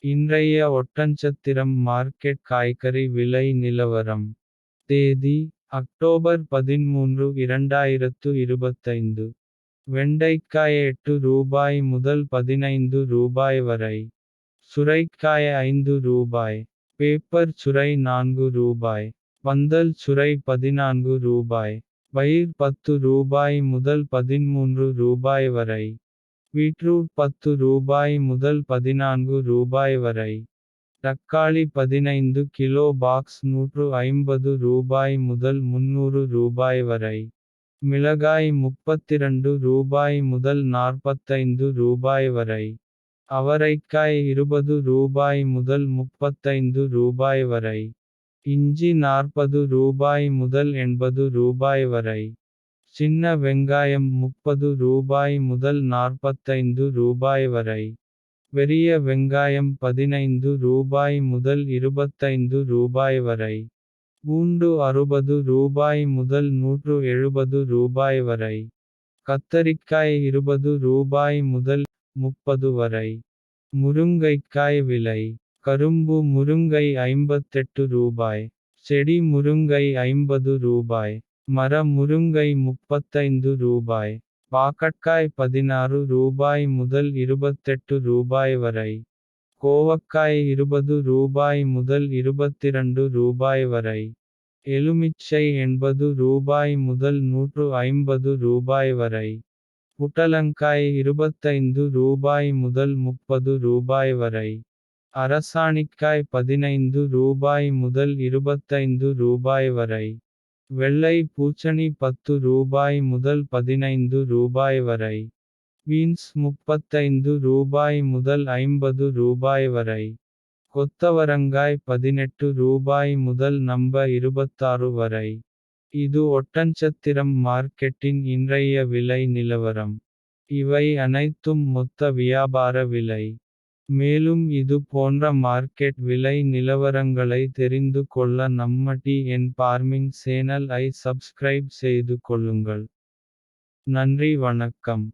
இன்றைய ஒட்டன்சத்திரம் மார்க்கெட் காய்கறி விலை நிலவரம். தேதி அக்டோபர் 13 2025. வெண்டைக்காய் ரூபாய் 8 முதல் 15 ரூபாய் வரை. சுரைக்காய் ரூபாய் 5. பேப்பர் சுரை ரூபாய் 4. பந்தல் சுரை 14 ரூபாய். பயிர் ரூபாய் 10 முதல் 13 ரூபாய் வரை. பீட்ரூட் ரூபாய் 10 முதல் 14 ரூபாய் வரை. தக்காளி 15 கிலோ பாக்ஸ் 150 ரூபாய் முதல் 300 ரூபாய் வரை. மிளகாய் 32 ரூபாய் முதல் 45 ரூபாய் வரை. அவரைக்காய் 20 ரூபாய் முதல் 35 ரூபாய் வரை. இஞ்சி 40 ரூபாய் முதல் 80 ரூபாய் வரை. சின்ன வெங்காயம் 30 ரூபாய் முதல் 45 ரூபாய் வரை. பெரிய வெங்காயம் 15 ரூபாய் முதல் 25 ரூபாய் வரை. பூண்டு 60 ரூபாய் முதல் 170 ரூபாய் வரை. கத்தரிக்காய் 20 ரூபாய் முதல் 30 வரை. முருங்கைக்காய் விலை. கரும்பு முருங்கை 58 ரூபாய். செடி முருங்கை 50 ரூபாய். மர முருங்கை 35 ரூபாய். பாக்கட்காய் 16 ரூபாய் முதல் 28 ரூபாய் வரை. கோவக்காய் 20 ரூபாய் முதல் 22 ரூபாய் வரை. எலுமிச்சை 80 ரூபாய் முதல் 150 ரூபாய் வரை. புடலங்காய் 25 ரூபாய் முதல் 30 ரூபாய் வரை. அரசாணிக்காய் 15 ரூபாய் முதல் 25 ரூபாய் வரை. வெள்ளை பூசணி 10 ரூபாய் முதல் 15 ரூபாய் வரை. பீன்ஸ் 35 ரூபாய் முதல் 50 ரூபாய் வரை. கொத்தவரங்காய் 18 ரூபாய் முதல் 26 வரை. இது ஒட்டன்சத்திரம் மார்க்கெட்டின் இன்றைய விலை நிலவரம். இவை அனைத்தும் மொத்த வியாபார விலை. மேலும் இது போன்ற மார்க்கெட் விலை நிலவரங்களை தெரிந்து கொள்ள நம்ம TN Farming சேனல் ஐ சப்ஸ்கிரைப் செய்து கொள்ளுங்கள். நன்றி வணக்கம்.